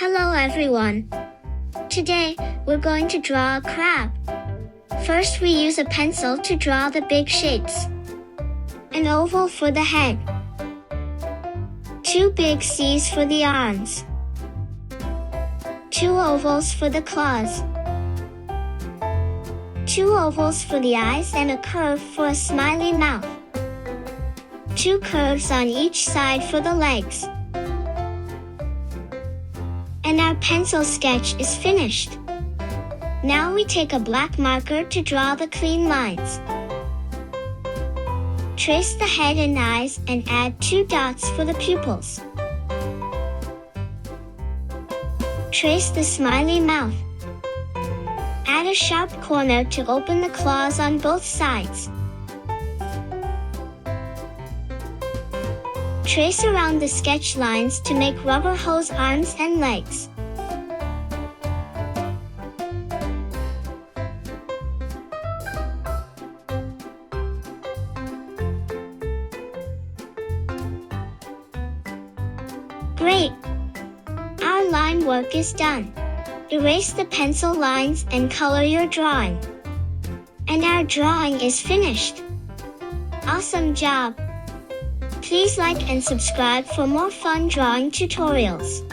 Hello everyone. Today, we're going to draw a crab. First we use a pencil to draw the big shapes. An oval for the head. 2 big C's for the arms. 2 ovals for the claws. 2 ovals for the eyes and a curve for a smiley mouth. 2 curves on each side for the legs. And our pencil sketch is finished. Now we take a black marker to draw the clean lines. Trace the head and eyes and add 2 dots for the pupils. Trace the smiley mouth. Add a sharp corner to open the claws on both sides. Trace around the sketch lines to make rubber hose arms and legs. Great! Our line work is done. Erase the pencil lines and color your drawing. And our drawing is finished. Awesome job! Please like and subscribe for more fun drawing tutorials.